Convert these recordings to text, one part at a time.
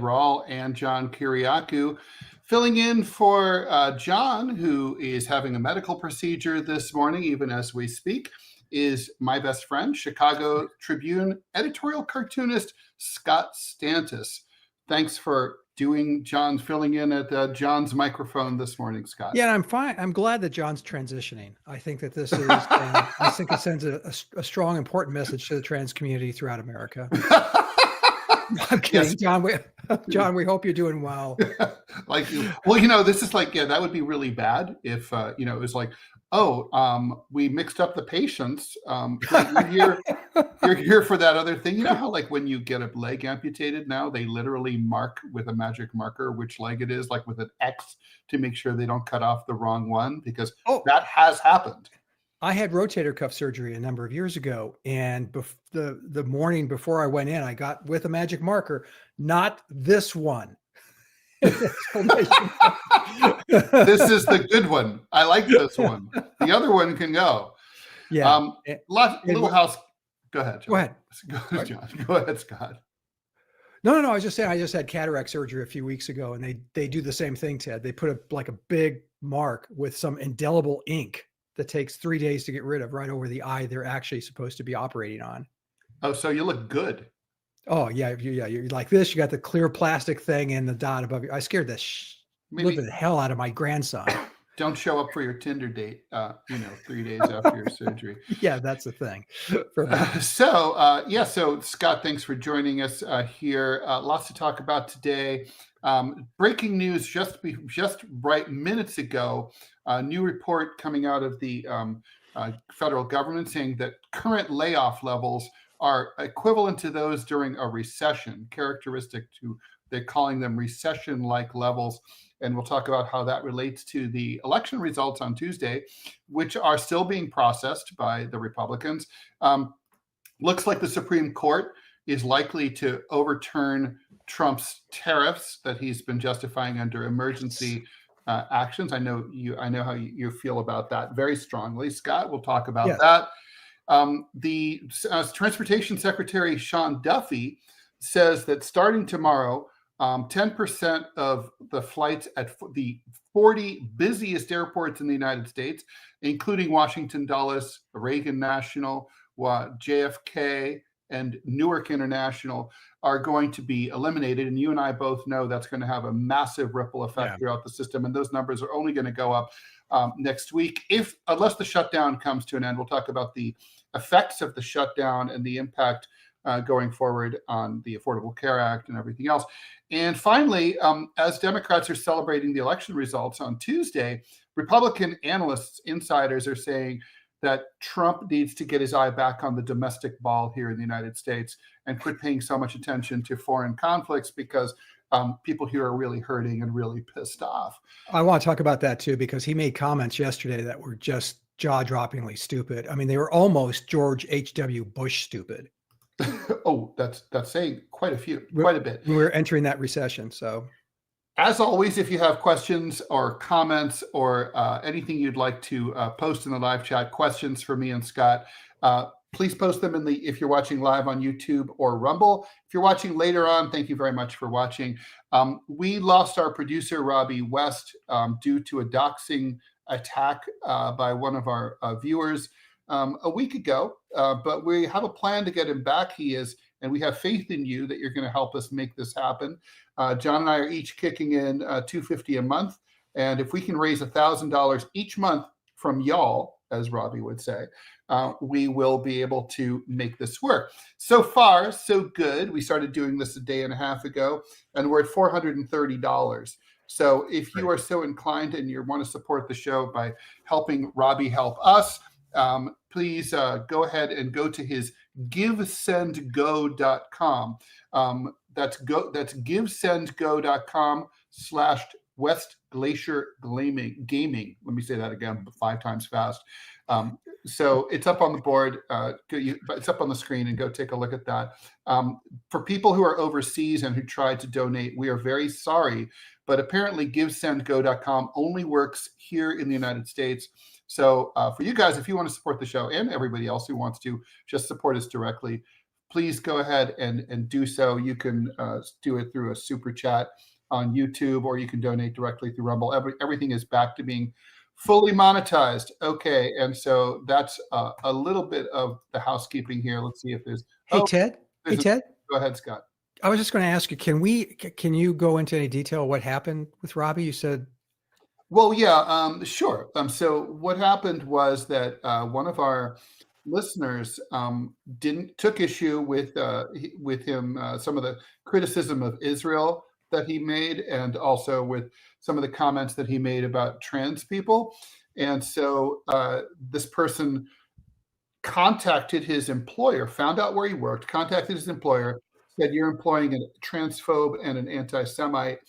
Rall and John Kiriakou, filling in for John, who is having a medical procedure this morning, even as we speak, is my best friend, Chicago Tribune editorial cartoonist Scott Stantis. Thanks for filling in at John's microphone this morning, Scott. Yeah, I'm fine. I'm glad that John's transitioning. I think that this is, I think it sends a strong, important message to the trans community throughout America. I'm kidding, yes. John, we hope you're doing well. This is that would be really bad if, it was like, we mixed up the patients. You're here for that other thing. You know how when you get a leg amputated now, they literally mark with a magic marker which leg it is, with an X, to make sure they don't cut off the wrong one, because that has happened. I had rotator cuff surgery a number of years ago, and the morning before I went in, I got with a magic marker, not this one. This is the good one. I like this one. The other one can go. Yeah. Little house. Go ahead, John. Go ahead. John. Go ahead, Scott. No. I was just saying, I just had cataract surgery a few weeks ago, and they do the same thing, Ted. They put a big mark with some indelible ink that takes 3 days to get rid of right over the eye they're actually supposed to be operating on. Oh, so you look good. Oh, yeah. You're like this. You got the clear plastic thing and the dot above you. I scared the living the hell out of my grandson. Don't show up for your Tinder date, 3 days after your surgery. Yeah, that's the thing. So Scott, thanks for joining us here. Lots to talk about today. Breaking news just right minutes ago. A new report coming out of the federal government saying that current layoff levels are equivalent to those during a recession, they're calling them recession-like levels. And we'll talk about how that relates to the election results on Tuesday, which are still being processed by the Republicans. Looks like the Supreme Court is likely to overturn Trump's tariffs that he's been justifying under emergency actions. I know how you feel about that very strongly. Scott, we'll talk about that. The Transportation Secretary Sean Duffy says that starting tomorrow, 10% of the flights at the 40 busiest airports in the United States, including Washington Dulles, Reagan National, JFK, and Newark International, are going to be eliminated. And you and I both know that's going to have a massive ripple effect throughout the system. And those numbers are only going to go up next week, unless the shutdown comes to an end. We'll talk about the effects of the shutdown and the impact going forward on the Affordable Care Act and everything else. And finally, as Democrats are celebrating the election results on Tuesday, Republican analysts, insiders are saying that Trump needs to get his eye back on the domestic ball here in the United States and quit paying so much attention to foreign conflicts, because people here are really hurting and really pissed off. I want to talk about that too, because he made comments yesterday that were just jaw-droppingly stupid. I mean, they were almost George H.W. Bush stupid. Oh, that's saying quite a bit. We're entering that recession. So as always, if you have questions or comments or anything you'd like to post in the live chat, questions for me and Scott, please post them if you're watching live on YouTube or Rumble. If you're watching later on, thank you very much for watching. We lost our producer, Robbie West, due to a doxing attack by one of our viewers a week ago, but we have a plan to get him back. And we have faith in you that you're going to help us make this happen. John and I are each kicking in $250 a month, and if we can raise $1,000 each month from y'all, as Robbie would say, we will be able to make this work. So far, so good. We started doing this a day and a half ago, and we're at $430. So if you are so inclined and you want to support the show by helping Robbie help us, please go ahead and go to his givesendgo.com. That's givesendgo.com/West Glacier Gaming. Let me say that again 5 times fast. So it's up on the board. It's up on the screen, and go take a look at that. For people who are overseas and who tried to donate, we are very sorry, but apparently givesendgo.com only works here in the United States. So for you guys, if you want to support the show, and everybody else who wants to just support us directly, please go ahead and do so. You can do it through a super chat on YouTube, or you can donate directly through Rumble. Everything is back to being fully monetized. Okay, and so that's a little bit of the housekeeping here. Let's see if there's. Hey, Ted. Hey, Ted. Go ahead, Scott. I was just going to ask you, can you go into any detail what happened with Robbie? You said. Well, yeah, sure. So what happened was that one of our listeners took issue with him, some of the criticism of Israel that he made, and also with some of the comments that he made about trans people. And so this person contacted his employer, found out where he worked, contacted his employer, said, "You're employing a transphobe and an anti-Semite,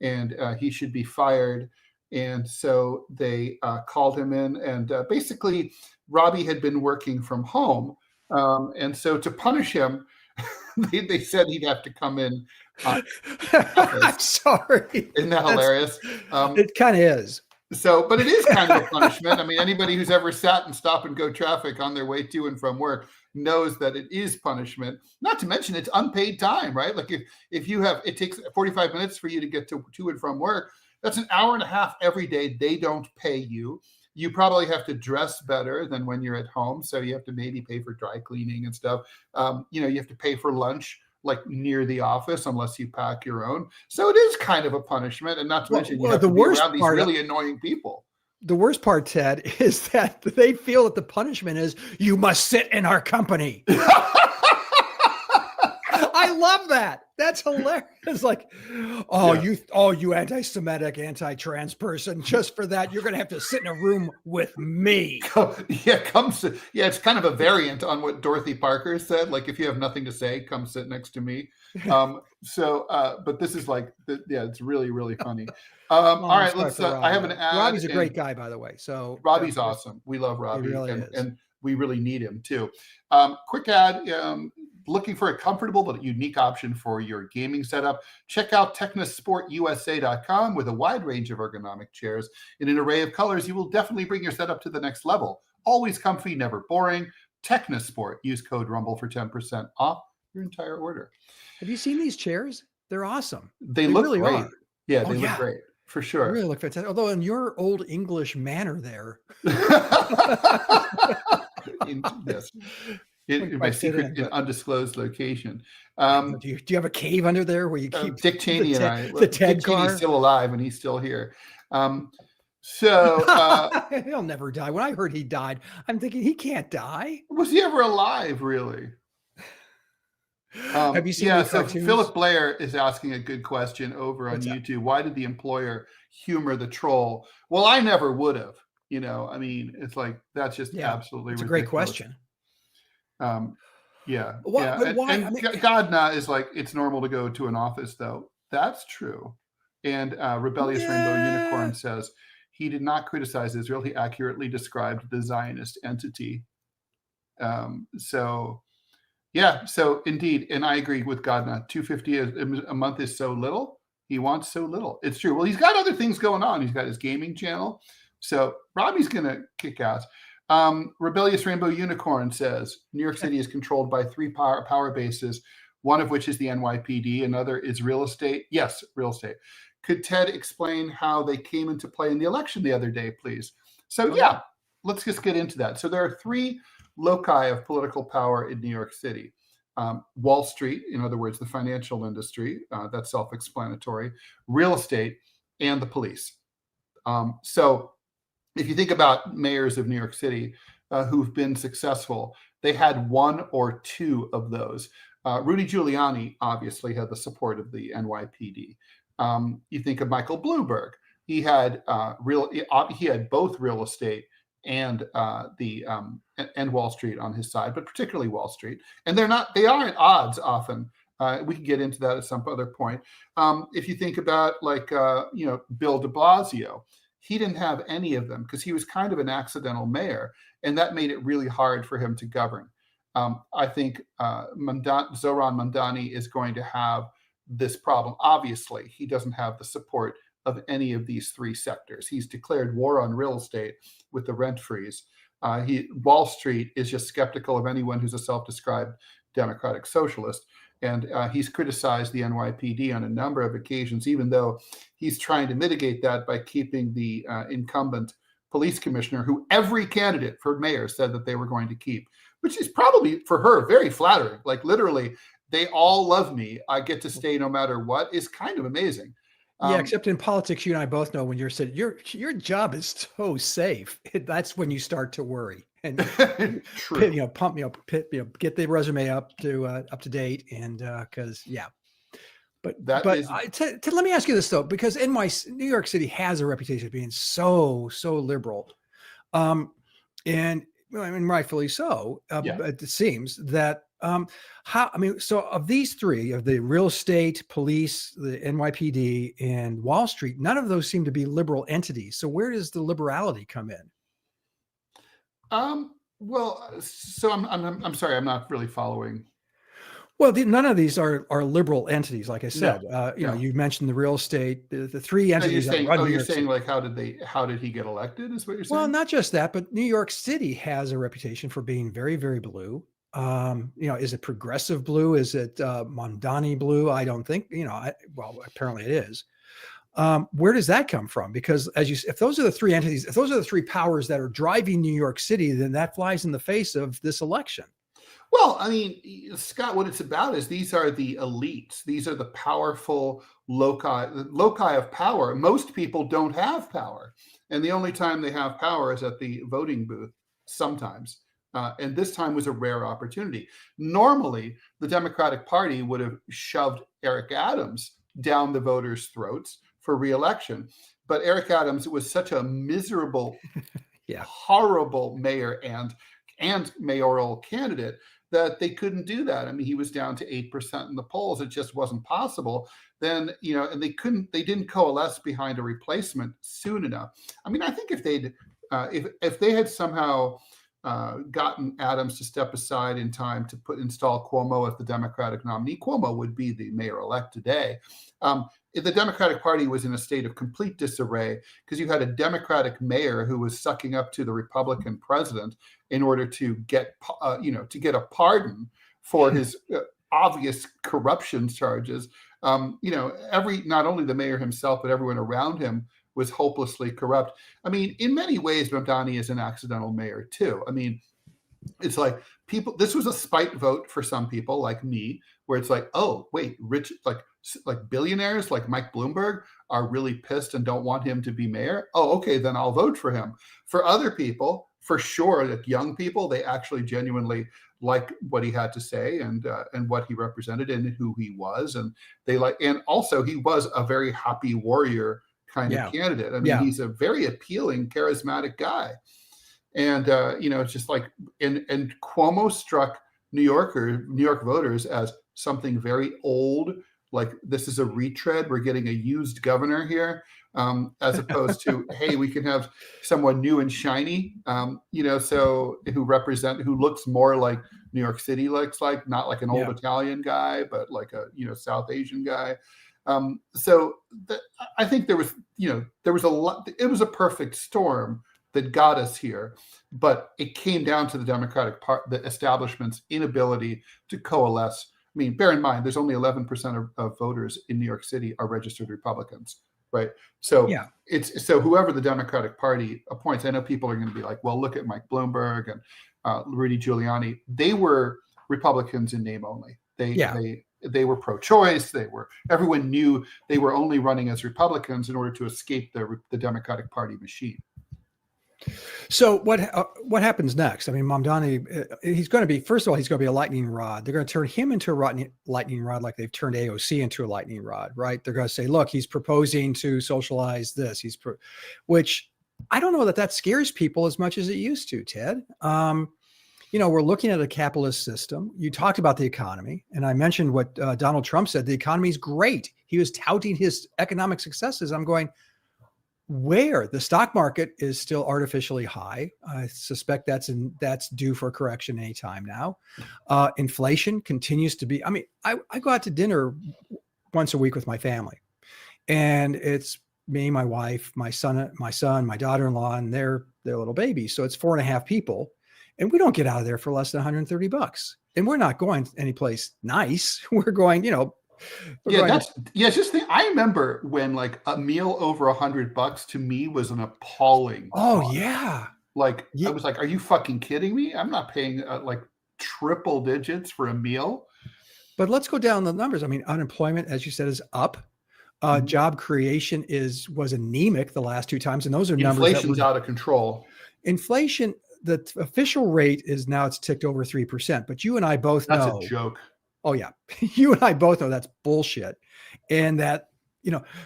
and he should be fired." And so they called him in, and basically Robbie had been working from home. And so to punish him, they said he'd have to come in. I'm sorry. Isn't that hilarious? It kind of is. So, but it is kind of a punishment. I mean, anybody who's ever sat in stop and go traffic on their way to and from work knows that it is punishment. Not to mention it's unpaid time, right? Like if you have, it takes 45 minutes for you to get to and from work. That's an hour and a half every day. They don't pay you. You probably have to dress better than when you're at home. So you have to maybe pay for dry cleaning and stuff. You have to pay for lunch like near the office unless you pack your own. So it is kind of a punishment. And not to mention you have to be around these really annoying people. The worst part, Ted, is that they feel that the punishment is you must sit in our company. I love that. That's hilarious. Like, you anti-Semitic, anti-trans person. Just for that, you're going to have to sit in a room with me. It's kind of a variant on what Dorothy Parker said. Like, if you have nothing to say, come sit next to me. But this is like, it's really, really funny. All right, let's. I have an ad. Robbie's a great guy, by the way. So Robbie's awesome. We love Robbie, and we really need him too. Quick ad. Looking for a comfortable but unique option for your gaming setup? Check out technosportusa.com with a wide range of ergonomic chairs in an array of colors. You will definitely bring your setup to the next level. Always comfy, never boring. Technosport. Use code RUMBLE for 10% off your entire order. Have you seen these chairs? They're awesome. They look really great. Are. Yeah, they look great. For sure. They really look fantastic. Although in your old English manner there. Yes. In my secret undisclosed location. Do you have a cave under there where you keep Dick Cheney and I? The Ted Dick car? Cheney's still alive and he's still here. He'll never die. When I heard he died, I'm thinking he can't die. Was he ever alive, really? Have you seen the cartoons? Philip Blair is asking a good question over on YouTube. Why did the employer humor the troll? Well, I never would have. I mean, it's like, that's just absolutely ridiculous. It's a great question. Why? And Godna is like, it's normal to go to an office, though. That's true. And Rebellious Rainbow Unicorn says he did not criticize Israel. He accurately described the Zionist entity. So indeed, and I agree with Godna. $250 a month is so little. He wants so little. It's true. Well, he's got other things going on. He's got his gaming channel. So Robbie's going to kick ass. Rebellious Rainbow Unicorn says New York City is controlled by 3 power bases, one of which is the NYPD, another is real estate. Yes, real estate. Could Ted explain how they came into play in the election the other day, please? So let's just get into that. So there are 3 loci of political power in New York City. Wall Street, in other words, the financial industry, that's self-explanatory, real estate, and the police. So if you think about mayors of New York City who've been successful, they had 1 or 2 of those. Rudy Giuliani obviously had the support of the NYPD. You think of Michael Bloomberg. He had both real estate and Wall Street on his side, but particularly Wall Street. And they are at odds often. We can get into that at some other point. If you think about Bill de Blasio, he didn't have any of them because he was kind of an accidental mayor, and that made it really hard for him to govern. I think Zoran Mandani is going to have this problem. Obviously, he doesn't have the support of any of these 3 sectors. He's declared war on real estate with the rent freeze. Wall Street is just skeptical of anyone who's a self-described democratic socialist. And he's criticized the NYPD on a number of occasions, even though he's trying to mitigate that by keeping the incumbent police commissioner, who every candidate for mayor said that they were going to keep, which is probably for her very flattering. Like literally, they all love me. I get to stay no matter what, is kind of amazing. Yeah, except in politics, you and I both know when you're said your job is so safe, that's when you start to worry and True. get the resume up to date, and because But let me ask you this though, because New York City has a reputation of being so liberal, and rightfully so. But it seems that so of these three, of the real estate, police, the NYPD, and Wall Street, none of those seem to be liberal entities. So where does the liberality come in? Well, so I'm sorry, I'm not really following. Well, none of these are liberal entities, like I said. You mentioned the real estate, the three entities. You're saying like how did he get elected? Is what you're saying? Well, not just that, but New York City has a reputation for being very, very blue. Is it progressive blue? Is it Mondani blue? I don't think. Apparently it is. Where does that come from? Because if those are the three entities, if those are the three powers that are driving New York City, then that flies in the face of this election. Well, I mean, Scott, what it's about is these are the elites. These are the powerful loci of power. Most people don't have power. And the only time they have power is at the voting booth sometimes. And this time was a rare opportunity. Normally, the Democratic Party would have shoved Eric Adams down the voters' throats for re-election. But Eric Adams was such a miserable, horrible mayor and mayoral candidate that they couldn't do that. I mean, he was down to 8% in the polls. It just wasn't possible. Then, and they didn't coalesce behind a replacement soon enough. I mean, I think if they had somehow gotten Adams to step aside in time to install Cuomo as the Democratic nominee, Cuomo would be the mayor-elect today. The Democratic Party was in a state of complete disarray because you had a Democratic mayor who was sucking up to the Republican president in order to get a pardon for his obvious corruption charges. Not only the mayor himself, but everyone around him was hopelessly corrupt. I mean, in many ways, Mamdani is an accidental mayor too. I mean, it's like this was a spite vote for some people like me, where it's like, oh, wait, rich, like billionaires like Mike Bloomberg are really pissed and don't want him to be mayor. Oh, okay, then I'll vote for him. For other people, for sure, like young people, they actually genuinely like what he had to say and what he represented and who he was. And and also he was a very happy warrior kind of candidate. I mean, he's a very appealing, charismatic guy. And, it's just like, and Cuomo struck New York voters as something very old, like this is a retread. We're getting a used governor here, as opposed to, hey, we can have someone new and shiny, so who looks more like New York City looks like, not like an old Italian guy, but like a, South Asian guy. I think there was a lot, it was a perfect storm that got us here, but it came down to the Democratic the establishment's inability to coalesce. I mean, bear in mind, there's only 11% of voters in New York City are registered Republicans, right? So so whoever the Democratic Party appoints, I know people are going to be like, well, look at Mike Bloomberg and Rudy Giuliani. They were Republicans in name only. They were pro-choice. Everyone knew they were only running as Republicans in order to escape the Democratic Party machine. So what happens next? I mean, Mamdani, he's going to be a lightning rod. They're going to turn him into a lightning rod like they've turned AOC into a lightning rod, right? They're going to say, look, he's proposing to socialize this. Which I don't know that scares people as much as it used to, Ted. We're looking at a capitalist system. You talked about the economy, and I mentioned what Donald Trump said. The economy is great. He was touting his economic successes. I'm going, where the stock market is still artificially high. I suspect that's due for correction anytime now. Inflation continues to be, I mean, I go out to dinner once a week with my family, and it's me, my wife, my son, my daughter-in-law, and their little baby. So it's 4.5 people, and we don't get out of there for less than $130. and we're not going anyplace nice. We're going, It's just I remember when like a meal over $100 to me was an appalling cost. Yeah. Like Yeah. I was like, are you fucking kidding me? I'm not paying like triple digits for a meal. But let's go down the numbers. I mean, unemployment, as you said, is up. Job creation was anemic the last 2 times, and those are numbers. Inflation's out of control. Inflation, the official rate is now it's ticked over 3%. But you and I both know that's a joke. Oh yeah, you and I both know that's bullshit, and that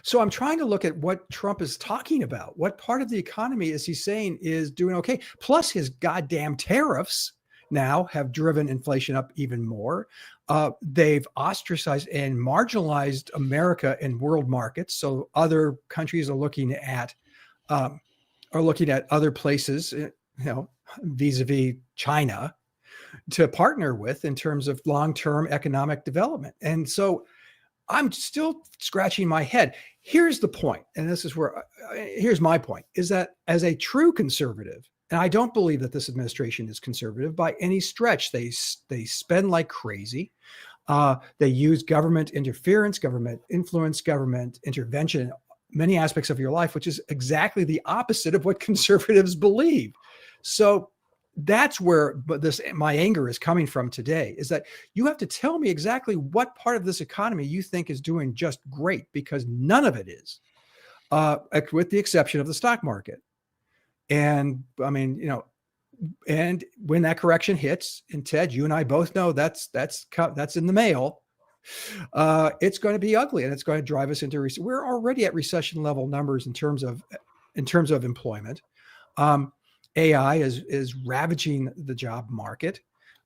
So I'm trying to look at what Trump is talking about. What part of the economy is he saying is doing okay? Plus, his goddamn tariffs now have driven inflation up even more. They've ostracized and marginalized America in world markets. So other countries are looking at other places, vis-a-vis China, to partner with in terms of long-term economic development. And so I'm still scratching my head. Here's the point, and this is where here's my point, is that as a true conservative, and I don't believe that this administration is conservative by any stretch. They spend like crazy. They use government interference, government influence, government intervention in many aspects of your life, which is exactly the opposite of what conservatives believe. So that's where my anger is coming from today, is that you have to tell me exactly what part of this economy you think is doing just great, because none of it is, with the exception of the stock market. And I mean, and when that correction hits, and Ted, you and I both know that's in the mail, it's going to be ugly, and it's going to drive us into we're already at recession level numbers in terms of employment. AI is ravaging the job market.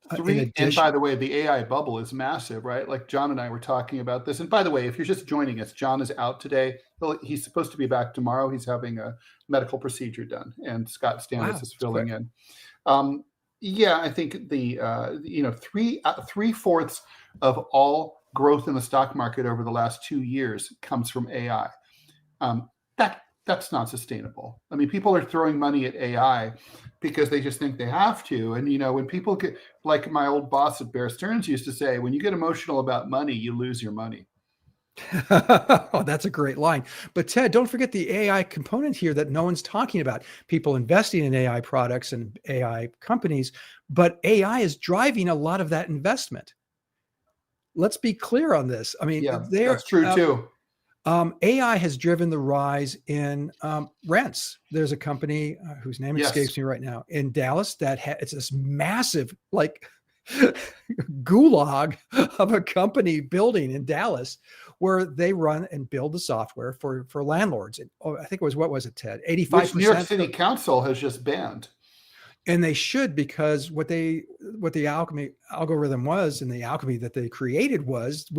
And by the way, the AI bubble is massive, right? Like John and I were talking about this. And by the way, if you're just joining us, John is out today. He's supposed to be back tomorrow. He's having a medical procedure done, and Scott Stantis is filling in. I think the 3/4 of all growth in the stock market over the last 2 years comes from AI. That's not sustainable. I mean, people are throwing money at AI because they just think they have to. And, when people get, like my old boss at Bear Stearns used to say, when you get emotional about money, you lose your money. Oh, that's a great line. But Ted, don't forget the AI component here that no one's talking about. People investing in AI products and AI companies, but AI is driving a lot of that investment. Let's be clear on this. I mean, that's true too. AI has driven the rise in rents. There's a company whose name escapes me right now in Dallas that it's this massive, like, gulag of a company building in Dallas where they run and build the software for landlords. And, I think it was, what was it, Ted? 85%. Which New York City Council has just banned. And they should, because what the alchemy algorithm was, and the alchemy that they created was,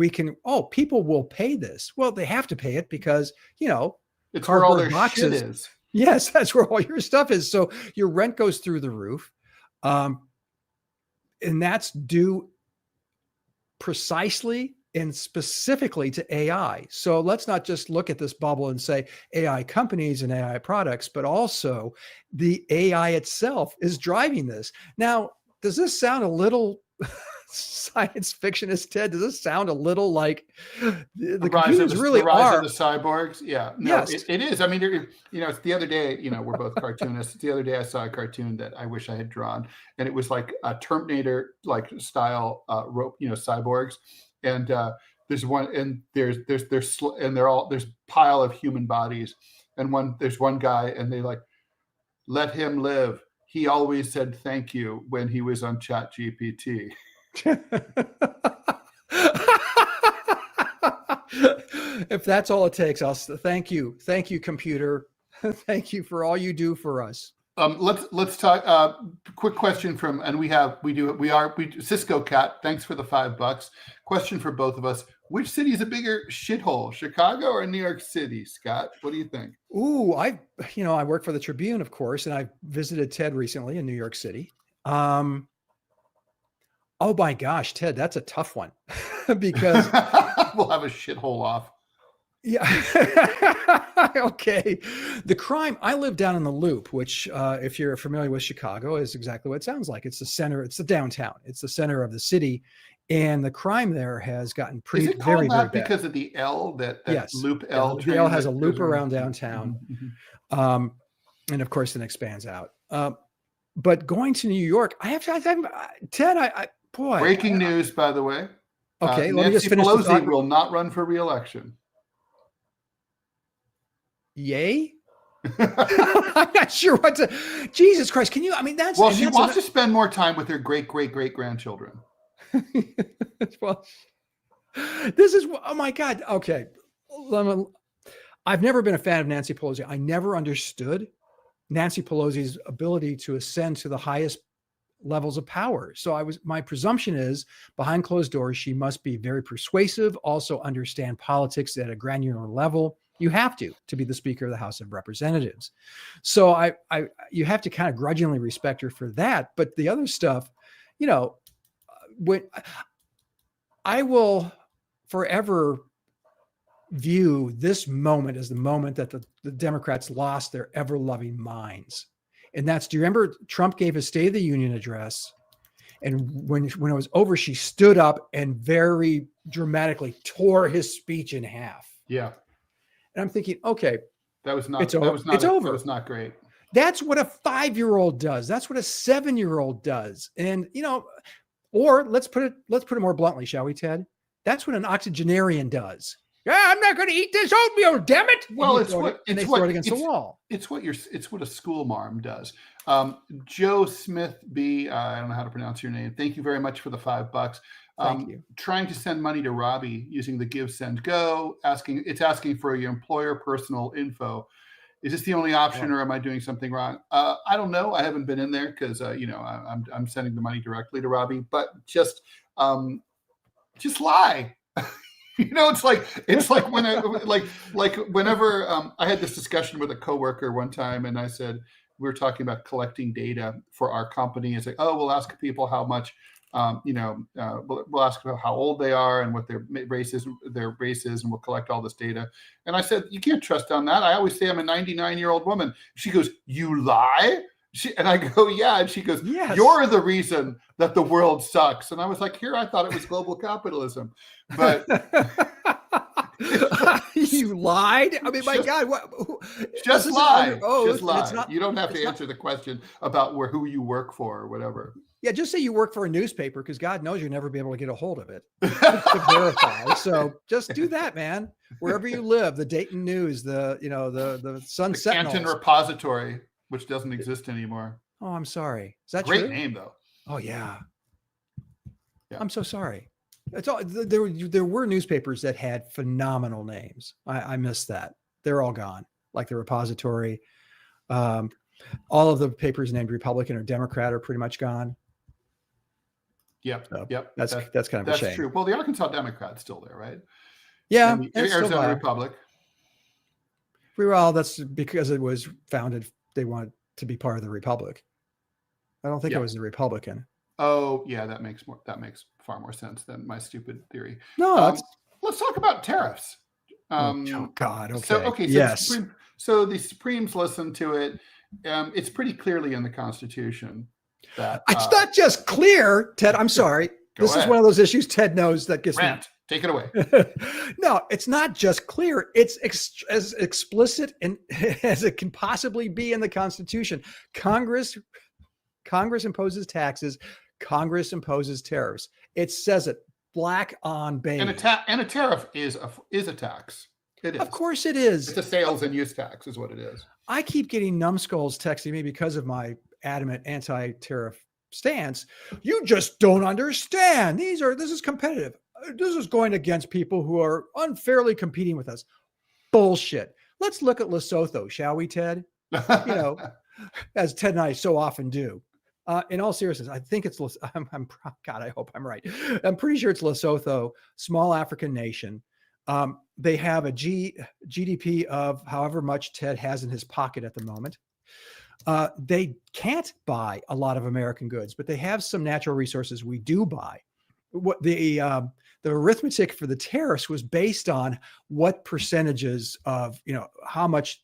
people will pay this. Well, they have to pay it because, it's where all their shit is. Yes, that's where all your stuff is. So your rent goes through the roof. And that's due precisely and specifically to AI. So let's not just look at this bubble and say AI companies and AI products, but also the AI itself is driving this. Now, does this sound a little science fictionist, Ted? Does this sound a little like the computers really rise are of the cyborgs? Yeah, no, yes. It is. I mean, it's the other day, we're both cartoonists. The other day I saw a cartoon that I wish I had drawn, and it was like a Terminator like style cyborgs. And there's one, and there's a pile of human bodies, and there's one guy, and they like, let him live. He always said thank you when he was on ChatGPT. If that's all it takes, I'll thank you, computer. Thank you for all you do for us. Let's talk. Quick question from, and Cisco Cat. Thanks for the $5. Question for both of us: which city is a bigger shithole, Chicago or New York City? Scott, what do you think? Ooh, I work for the Tribune, of course, and I visited Ted recently in New York City. Oh my gosh, Ted, that's a tough one because we'll have a shithole off. Yeah. Okay. The crime, I live down in the Loop, which, if you're familiar with Chicago, is exactly what it sounds like. It's the center, it's the downtown, it's the center of the city. And the crime there has gotten Is it very, called very that bad. because of the L, that Yes. loop L The train L has a that loop goes around downtown. Mhm. And of course, then expands out. But going to New York, Ted, boy. Breaking news, by the way. Okay, let me just Nancy finish the Pelosi thought. will not run for re-election. Yay? I'm not sure what to. Jesus Christ! Can you? I mean, that's well. She wants to spend more time with her great grandchildren. Well, this is. Oh my God. Okay, I've never been a fan of Nancy Pelosi. I never understood Nancy Pelosi's ability to ascend to the highest levels of power. So my presumption is behind closed doors, she must be very persuasive, also understand politics at a granular level. You have to be the Speaker of the House of Representatives. So you have to kind of grudgingly respect her for that. But the other stuff, when I will forever view this moment as the moment that the Democrats lost their ever-loving minds. And do you remember Trump gave his State of the Union address? And when it was over, she stood up and very dramatically tore his speech in half. Yeah. And I'm thinking, okay, that was not great. That's what a 5-year-old does. That's what a 7-year-old does. And, or let's put it more bluntly, shall we, Ted? That's what an octogenarian does. Yeah, I'm not going to eat this oatmeal, damn it. Well, they throw it against the wall. It's what a school marm does. Joe Smith B, I don't know how to pronounce your name. Thank you very much for the $5. Thank you. Trying to send money to Robbie using the Give Send Go, asking for your employer personal info. Is this the only option, or am I doing something wrong? I don't know. I haven't been in there because I'm sending the money directly to Robbie. But just lie. It's like whenever I had this discussion with a coworker one time, and I said we were talking about collecting data for our company. It's like, oh, we'll ask people how much, we'll ask about how old they are and what their race is, and we'll collect all this data. And I said, you can't trust on that. I always say I'm a 99-year-old woman. She goes, you lie? And I go, yeah. And she goes, yes. You're the reason that the world sucks. And I was like, I thought it was global capitalism. But you lied? I mean, my God. What? Just lie. Just lie. You don't have to answer the question about who you work for or whatever. Yeah, just say you work for a newspaper, because God knows you'll never be able to get a hold of it to verify. So just do that, man. Wherever you live, the Dayton News, the Sun Sentinel. Canton Repository, which doesn't exist anymore. Oh, I'm sorry. Is that great true? Name though? Oh yeah. I'm so sorry. It's all there were newspapers that had phenomenal names. I missed that. They're all gone. Like the Repository. All of the papers named Republican or Democrat are pretty much gone. Yep. So yep. That's kind of a shame. That's true. Well, the Arkansas Democrat's still there, right? Yeah. And the Arizona Republic. Well, that's because it was founded. They wanted to be part of the Republic. I don't think it was the Republican. Oh, yeah, that makes far more sense than my stupid theory. No, let's talk about tariffs. Oh God. Okay. Yes. So the Supremes listened to it. It's pretty clearly in the Constitution that it's not just clear, Ted. I'm sorry. This is one of those issues Ted knows that gets me. Take it away. No, it's not just clear. It's as explicit as it can possibly be in the Constitution. Congress imposes taxes. Congress imposes tariffs. It says it black on beige. And a tariff is a tax. It is. Of course it is. It's a sales and use tax is what it is. I keep getting numbskulls texting me because of my adamant anti-tariff stance. You just don't understand. This is competitive. This is going against people who are unfairly competing with us. Bullshit. Let's look at Lesotho, shall we, Ted? As Ted and I so often do. In all seriousness, I think it's, God, I hope I'm right. I'm pretty sure it's Lesotho, small African nation. They have a GDP of however much Ted has in his pocket at the moment. They can't buy a lot of American goods, but they have some natural resources we do buy. what the arithmetic for the tariffs was based on what percentages of, how much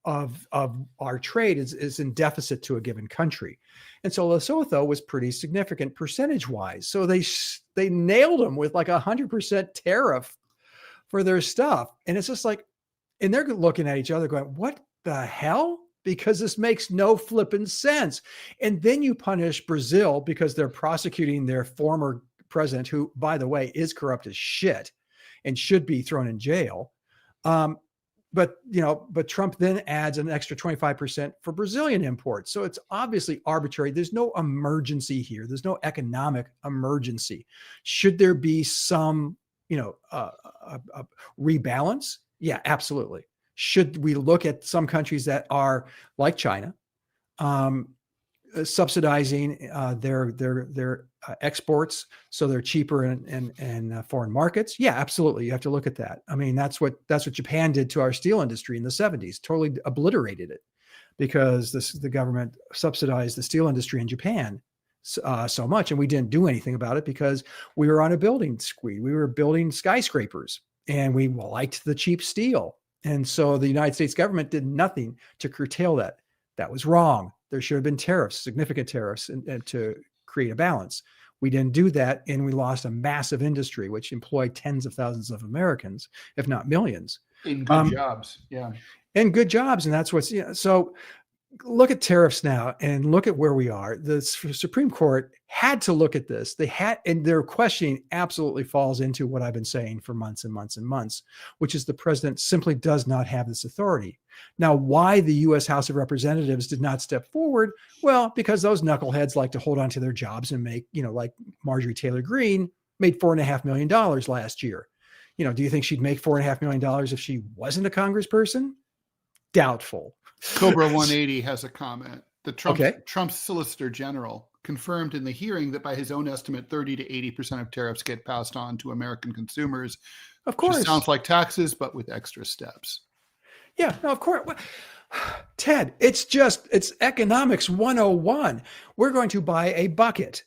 of our trade is in deficit to a given country. And so Lesotho was pretty significant percentage wise. So they nailed them with like 100% tariff for their stuff. And it's just like, and they're looking at each other going, what the hell? Because this makes no flipping sense. And then you punish Brazil because they're prosecuting their former president, who, by the way, is corrupt as shit and should be thrown in jail. But Trump then adds an extra 25% for Brazilian imports. So it's obviously arbitrary. There's no emergency here. There's no economic emergency. Should there be some, rebalance? Yeah, absolutely. Should we look at some countries that are like China, subsidizing their exports so they're cheaper in foreign markets? Yeah, absolutely. You have to look at that. I mean, that's what Japan did to our steel industry in the 70s. Totally obliterated it because the government subsidized the steel industry in Japan so much, and we didn't do anything about it because we were on a building spree. We were building skyscrapers, and we liked the cheap steel. And so the United States government did nothing to curtail that. That was wrong. There should have been tariffs, significant tariffs, and to create a balance. We didn't do that, and we lost a massive industry, which employed tens of thousands of Americans, if not millions. In good jobs, yeah. And good jobs, and that's what's, so look at tariffs now and look at where we are. The Supreme Court had to look at this. And their questioning absolutely falls into what I've been saying for months and months and months, which is the president simply does not have this authority. Now, why the U.S. House of Representatives did not step forward? Well, because those knuckleheads like to hold on to their jobs and make, like Marjorie Taylor Greene made $4.5 million last year. Do you think she'd make $4.5 million if she wasn't a congressperson? Doubtful. Cobra 180 has a comment. Okay. Trump's Solicitor General confirmed in the hearing that by his own estimate, 30 to 80% of tariffs get passed on to American consumers. Of course. Which sounds like taxes, but with extra steps. Yeah, no, of course. Ted, it's economics 101. We're going to buy a bucket.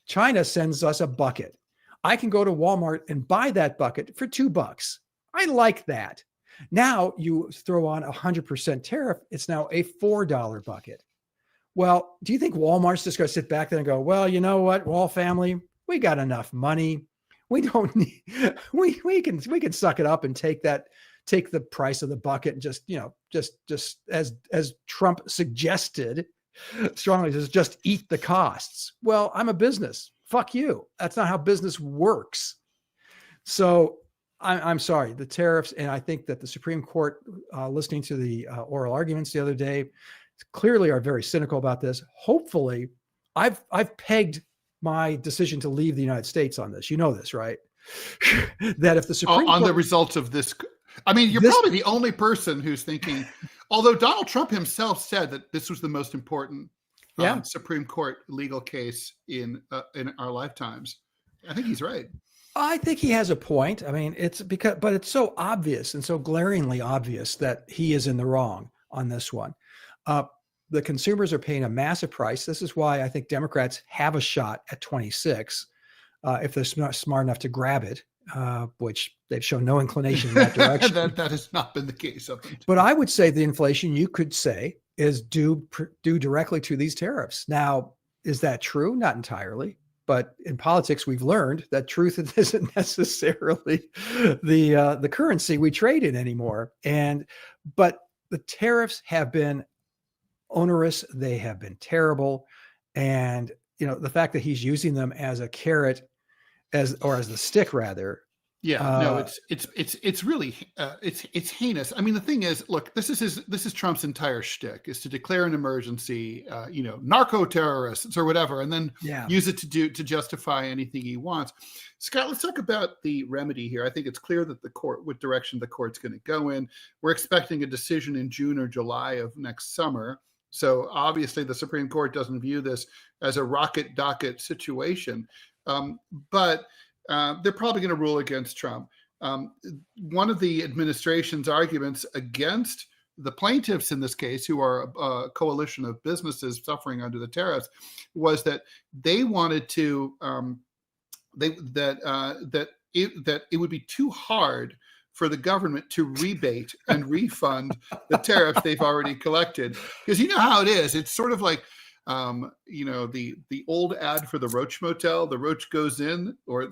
China sends us a bucket. I can go to Walmart and buy that bucket for $2. I like that. Now you throw on 100% tariff. It's now a $4 bucket. Well, do you think Walmart's just going to sit back there and go, well, you know what, Wall family, we got enough money. We don't need, we can suck it up and take the price of the bucket and just as Trump suggested strongly, just eat the costs. Well, I'm a business. Fuck you. That's not how business works. So I'm sorry, the tariffs, and I think that the Supreme Court, listening to the oral arguments the other day, clearly are very cynical about this. Hopefully, I've pegged my decision to leave the United States on this. You know this, right? That if the Supreme Court, the results of this, I mean, you're probably the only person who's thinking. Although Donald Trump himself said that this was the most important Supreme Court legal case in our lifetimes. I think he's right. I think he has a point. I mean, but it's so obvious and so glaringly obvious that he is in the wrong on this one. The consumers are paying a massive price. This is why I think Democrats have a shot at 26 if they're smart enough to grab it, which they've shown no inclination in that direction. that has not been the case. But I would say the inflation, you could say, is due directly to these tariffs. Now, is that true? Not entirely. But in politics, we've learned that truth isn't necessarily the currency we trade in anymore. But the tariffs have been onerous. They have been terrible. And, the fact that he's using them as a carrot, as the stick rather. Yeah, no, it's really it's heinous. I mean, the thing is, look, this is Trump's entire shtick, is to declare an emergency, narco terrorists or whatever, and then use it to justify anything he wants. Scott, let's talk about the remedy here. I think it's clear that the court, what direction the court's going to go in. We're expecting a decision in June or July of next summer. So obviously, the Supreme Court doesn't view this as a rocket docket situation, but they're probably going to rule against Trump. One of the administration's arguments against the plaintiffs in this case, who are a coalition of businesses suffering under the tariffs, was that they wanted to that it would be too hard for the government to rebate and refund the tariffs they've already collected, because you know how it is. It's sort of like the old ad for the Roach Motel. The roach goes in, but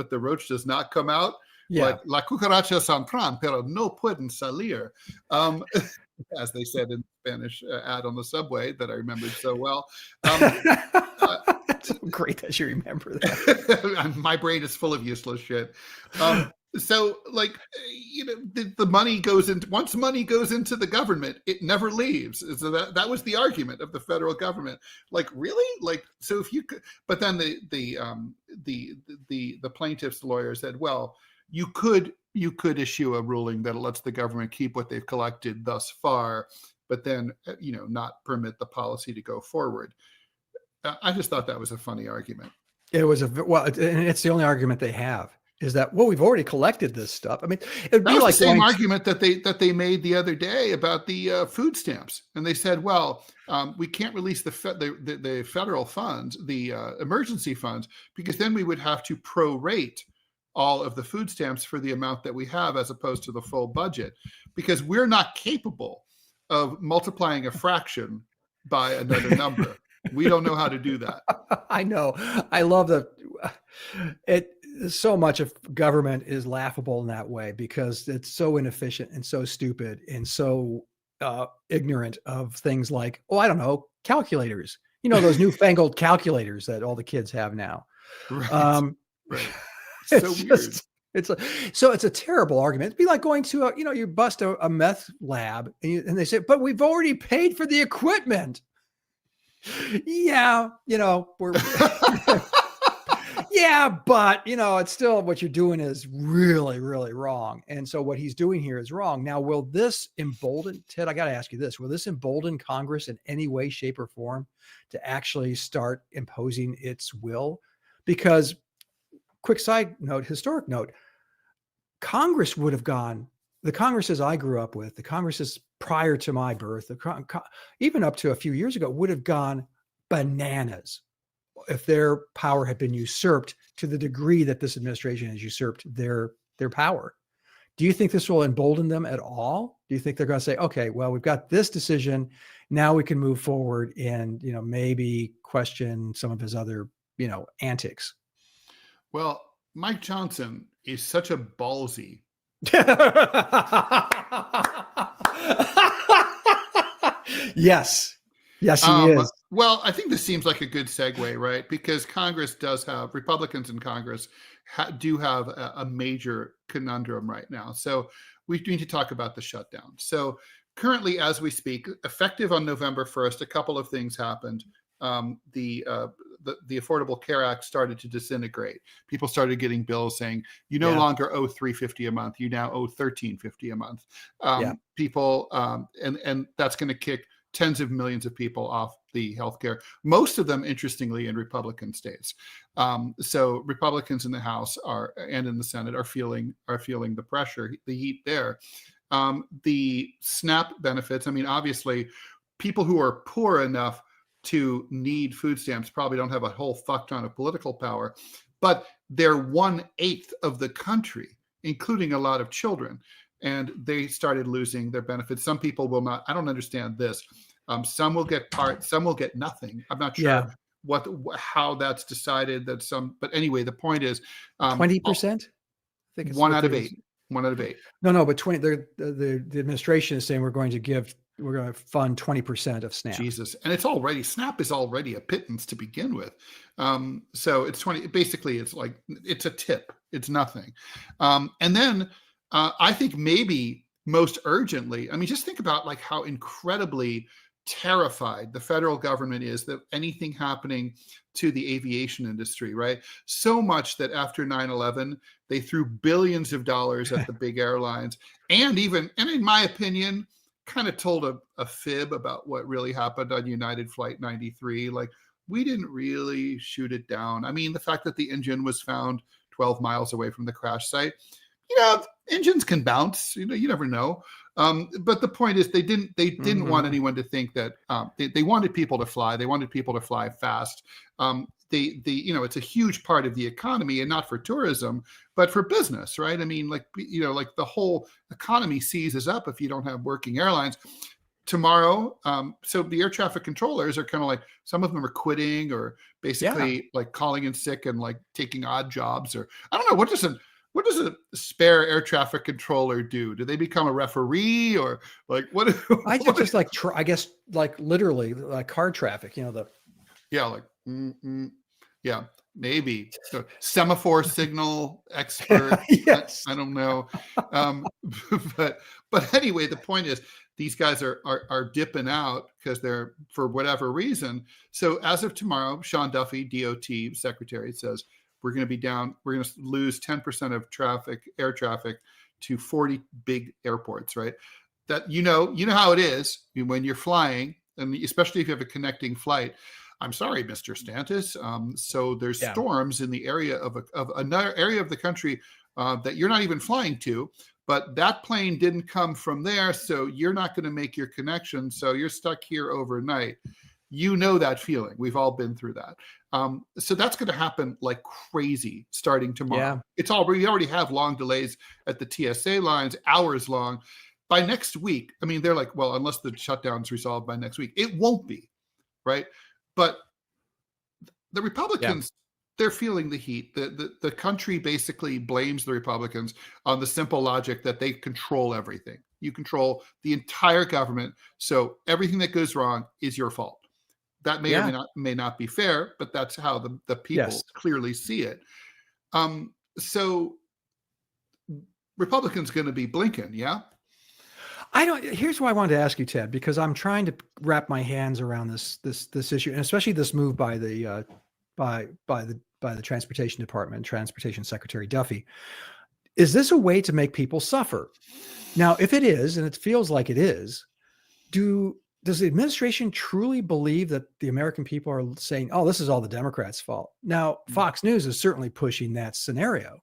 the roach does not come out. Yeah. Like, la cucaracha entran, pero no pueden salir. As they said in Spanish ad on the subway that I remembered so well. It's great that you remember that. My brain is full of useless shit. So, like, the money goes into, once money goes into the government, it never leaves. So that was the argument of the federal government. Like, really? Like, so if you could, but then the plaintiff's lawyer said, well, you could issue a ruling that lets the government keep what they've collected thus far, but then, not permit the policy to go forward. I just thought that was a funny argument. It was and it's the only argument they have. Is that, well, we've already collected this stuff. I mean, it'd be like the same argument that they made the other day about the food stamps, and they said, well, we can't release the federal funds, the emergency funds, because then we would have to prorate all of the food stamps for the amount that we have, as opposed to the full budget, because we're not capable of multiplying a fraction by another number. We don't know how to do that. I know. I love it. So much of government is laughable in that way, because it's so inefficient and so stupid and so ignorant of things like, I don't know, calculators. Those newfangled calculators that all the kids have now. Right. Right. So weird. It's a terrible argument. It'd be like going to you bust a meth lab and they say, but we've already paid for the equipment. Yeah, we're yeah, but it's still, what you're doing is really, really wrong. And so what he's doing here is wrong. Now, will this embolden, Ted, I got to ask you this, will this embolden Congress in any way, shape, or form to actually start imposing its will? Because, quick side note, historic note, Congress would have gone, the Congresses I grew up with, the Congresses prior to my birth, even up to a few years ago, would have gone bananas if their power had been usurped to the degree that this administration has usurped their power. Do you think this will embolden them at all? Do you think they're going to say, okay, well, we've got this decision, now we can move forward and, maybe question some of his other, antics? Well, Mike Johnson is such a ballsy. Yes, he is. Well, I think this seems like a good segue, right? Because Congress does have, Republicans in Congress do have a major conundrum right now. So we need to talk about the shutdown. So currently, as we speak, effective on November 1st, a couple of things happened. The Affordable Care Act started to disintegrate. People started getting bills saying, you no longer owe $350 a month, you now owe $1350 a month. People, and that's going to kick tens of millions of people off the healthcare, most of them, interestingly, in Republican states. So Republicans in the House and in the Senate are feeling the pressure, the heat there. The SNAP benefits, I mean, obviously, people who are poor enough to need food stamps probably don't have a whole fuck ton of political power, but they're 1/8 of the country, including a lot of children. And they started losing their benefits. Some people will not. I don't understand this. Some will get part, some will get nothing. I'm not sure how that's decided. But anyway, the point is 20%. I think it's 1 out of 8. 1 out of 8. No, but 20. The administration is saying we're going to fund 20% of SNAP. Jesus, and SNAP is already a pittance to begin with. So it's 20. Basically, it's like it's a tip. It's nothing. And then. I think maybe most urgently, I mean, just think about like how incredibly terrified the federal government is that anything happening to the aviation industry, right? So much that after 9/11, they threw billions of dollars at the big airlines and in my opinion, kind of told a fib about what really happened on United Flight 93. Like, we didn't really shoot it down. I mean, the fact that the engine was found 12 miles away from the crash site, engines can bounce, you never know. But the point is they didn't want anyone to think that they wanted people to fly. They wanted people to fly fast. it's a huge part of the economy, and not for tourism, but for business, right? I mean, like the whole economy seizes up if you don't have working airlines. Tomorrow, so the air traffic controllers are kind of like, some of them are quitting, or basically like calling in sick and like taking odd jobs, or I don't know, what does a spare air traffic controller do? Do they become a referee, or like what? Just like I guess like literally like car traffic, yeah, maybe so, semaphore signal expert. Yes. I don't know, but anyway, the point is, these guys are dipping out because they're, for whatever reason. So as of tomorrow, Sean Duffy, DOT secretary, says we're going to lose 10% of air traffic to 40 big airports, right? That, you know how it is when you're flying, and especially if you have a connecting flight. I'm sorry, Mr. Stantis. So there's storms in the area of another area of the country that you're not even flying to, but that plane didn't come from there, so you're not going to make your connection. So you're stuck here overnight. You know that feeling. We've all been through that. So that's going to happen like crazy starting tomorrow. Yeah. We already have long delays at the TSA lines, hours long. By next week, I mean, they're like, well, unless the shutdown's resolved by next week, it won't be, right? But the Republicans, they're feeling the heat. The country basically blames the Republicans on the simple logic that they control everything. You control the entire government, so everything that goes wrong is your fault. That may or may not be fair, but that's how the people clearly see it. So Republicans going to be blinking, yeah? Here's why I wanted to ask you, Ted, because I'm trying to wrap my hands around this issue, and especially this move by the Transportation Department, Transportation Secretary Duffy. Is this a way to make people suffer? Now, if it is, and it feels like it is, does the administration truly believe that the American people are saying, oh, this is all the Democrats' fault? Now, Fox News is certainly pushing that scenario.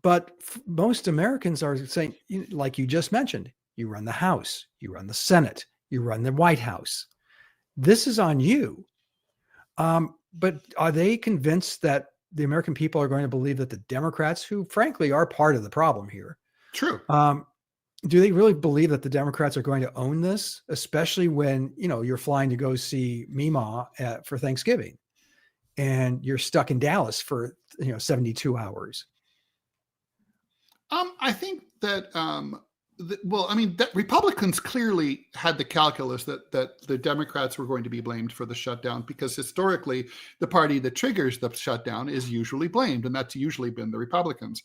But most Americans are saying, like you just mentioned, you run the House, you run the Senate, you run the White House. This is on you. But are they convinced that the American people are going to believe that the Democrats, who frankly are part of the problem here, true. Do they really believe that the Democrats are going to own this, especially when, you're flying to go see Mima for Thanksgiving and you're stuck in Dallas for, 72 hours? I think that, that Republicans clearly had the calculus that the Democrats were going to be blamed for the shutdown, because historically the party that triggers the shutdown is usually blamed, and that's usually been the Republicans.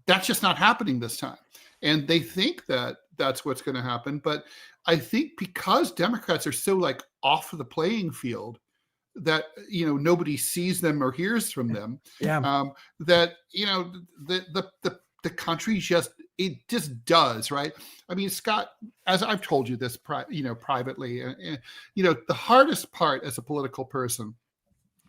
That's just not happening this time. And they think that that's what's going to happen. But I think because Democrats are so like off the playing field, that nobody sees them or hears from them, that the country just does, right? I mean, Scott, as I've told you this, privately, the hardest part as a political person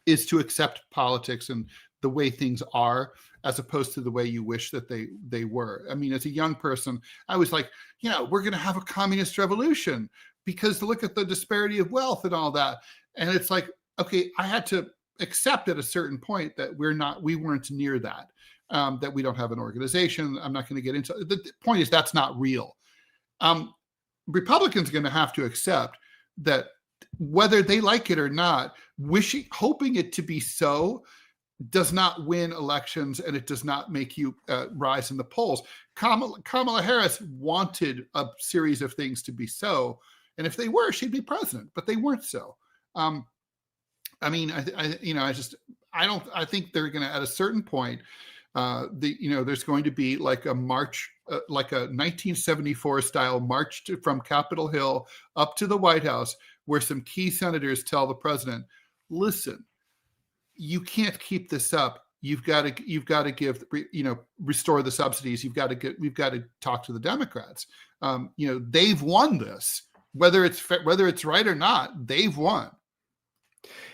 is to accept politics and the way things are, as opposed to the way you wish that they were. I mean, as a young person, I was like, we're going to have a communist revolution because look at the disparity of wealth and all that. And it's like, okay, I had to accept at a certain point that we weren't near that. That we don't have an organization. I'm not going to get into the point is that's not real. Republicans are going to have to accept that whether they like it or not, hoping it to be so does not win elections, and it does not make you rise in the polls. Kamala Harris wanted a series of things to be so, and if they were, she'd be president, but they weren't so. I think they're going to, at a certain point, there's going to be like a march, like a 1974 style march from Capitol Hill up to the White House, where some key senators tell the president, listen, you can't keep this up. You've got to give, restore the subsidies. We've got to talk to the Democrats. They've won this, whether it's right or not, they've won.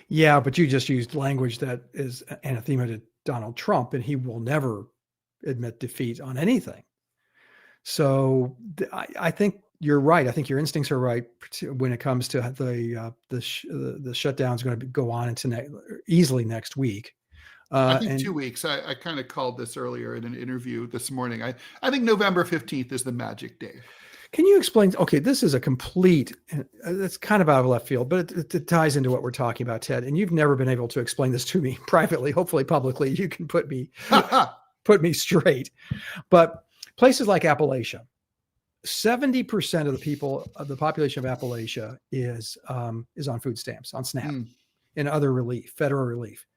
Yeah, but you just used language that is anathema to Donald Trump, and he will never admit defeat on anything. So I think you're right. I think your instincts are right when it comes to the shutdown is going to go on into easily next week. I think 2 weeks. I kind of called this earlier in an interview this morning. I think November 15th is the magic day. Can you explain? Okay, this is a complete, it's kind of out of left field, but it ties into what we're talking about, Ted. And you've never been able to explain this to me privately. Hopefully, publicly, you can put me straight. But places like Appalachia, 70% of the people of the population of Appalachia is on food stamps, on SNAP, and other relief, federal relief.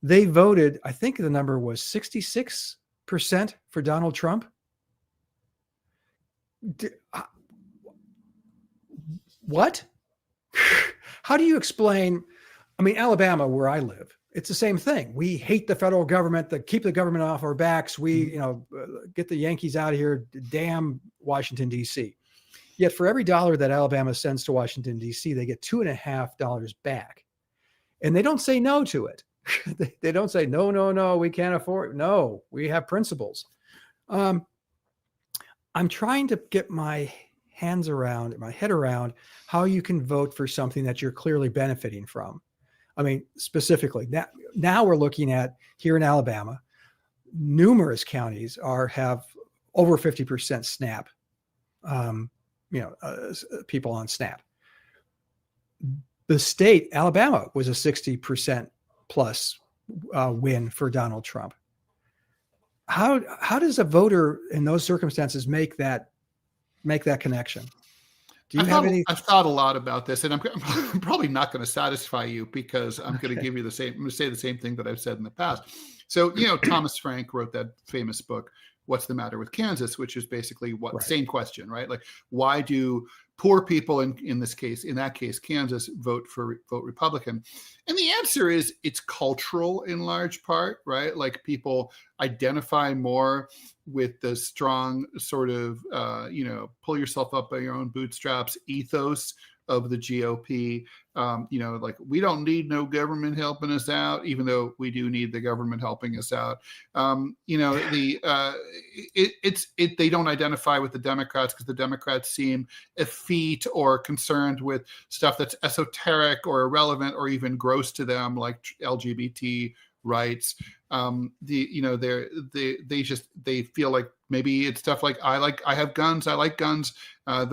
They voted, I think the number was 66% for Donald Trump. What? How do you explain? I mean, Alabama, where I live, it's the same thing. We hate the federal government, keep the government off our backs. We, get the Yankees out of here. Damn Washington, D.C. Yet for every dollar that Alabama sends to Washington, D.C., they get $2.50 back. And they don't say no to it. They don't say, no, we can't afford it. No, we have principles. I'm trying to get my head around how you can vote for something that you're clearly benefiting from. I mean, specifically, now we're looking at here in Alabama, numerous counties have over 50% SNAP, people on SNAP. The state, Alabama, was a 60% plus win for Donald Trump. How does a voter in those circumstances make that connection? Do you have any? I've thought a lot about this, and I'm probably not going to satisfy you because I'm going to give you I'm going to say the same thing that I've said in the past. So, Thomas Frank wrote that famous book, What's the Matter with Kansas, which is basically same question, right? Like, why do poor people in that case, Kansas, vote Republican? And the answer is it's cultural in large part, right? Like, people identify more with the strong sort of, pull yourself up by your own bootstraps ethos of the GOP. Like, we don't need no government helping us out, even though we do need the government helping us out. They don't identify with the Democrats because the Democrats seem effete or concerned with stuff that's esoteric or irrelevant or even gross to them, like LGBT rights. They feel like maybe it's stuff like I have guns, I like guns. I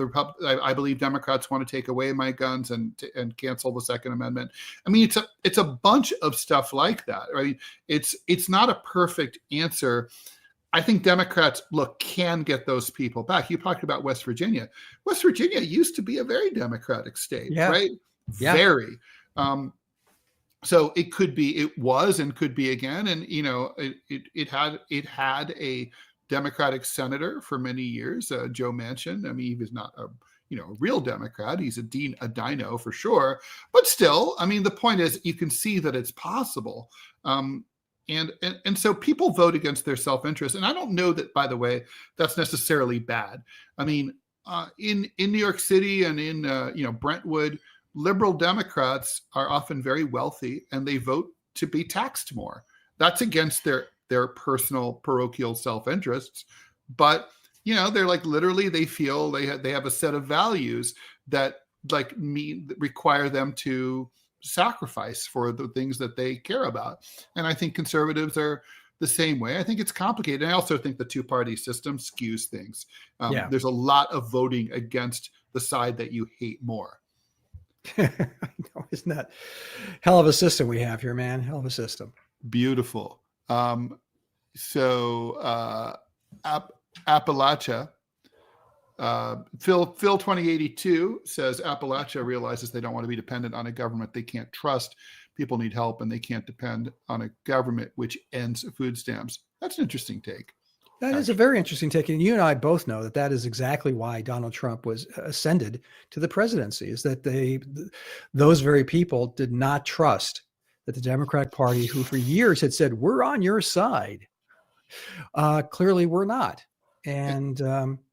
believe Democrats want to take away my guns and cancel the Second Amendment. I mean, it's a bunch of stuff like that. Right? It's not a perfect answer. I think Democrats can get those people back. You talked about West Virginia. West Virginia used to be a very Democratic state, right? Yeah. Very. So it was and could be again. And, it had a Democratic senator for many years, Joe Manchin. I mean, he was not a real Democrat. He's a dino for sure. But still, I mean, the point is you can see that it's possible. And so people vote against their self-interest. And I don't know that, by the way, that's necessarily bad. I mean, in New York City and in, Brentwood, liberal Democrats are often very wealthy and they vote to be taxed more. That's against their personal parochial self-interests. But, they're like, literally they feel they have a set of values that require them to sacrifice for the things that they care about. And I think conservatives are the same way. I think it's complicated. And I also think the two-party system skews things. There's a lot of voting against the side that you hate more. I know, isn't that hell of a system we have here, man? Hell of a system. Beautiful. Appalachia, Phil 2082 says Appalachia realizes they don't want to be dependent on a government they can't trust. People need help and they can't depend on a government which ends food stamps. That's an interesting take. That is a very interesting take. And you and I both know that is exactly why Donald Trump was ascended to the presidency, is that those very people did not trust that the Democratic Party, who for years had said, we're on your side, clearly we're not. And,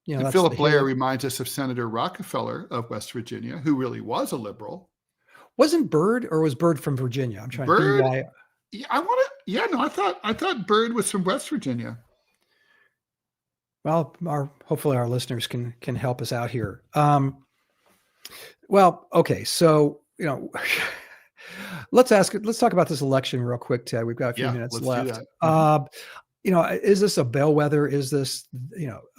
Philip Blair reminds us of Senator Rockefeller of West Virginia, who really was a liberal. Wasn't Byrd, or was Byrd from Virginia? I'm trying to think why. I thought Byrd was from West Virginia. Well, hopefully our listeners can help us out here. Well, okay, so let's talk about this election real quick, Ted. We've got a few minutes let's left. do that. Is this a bellwether? Is this,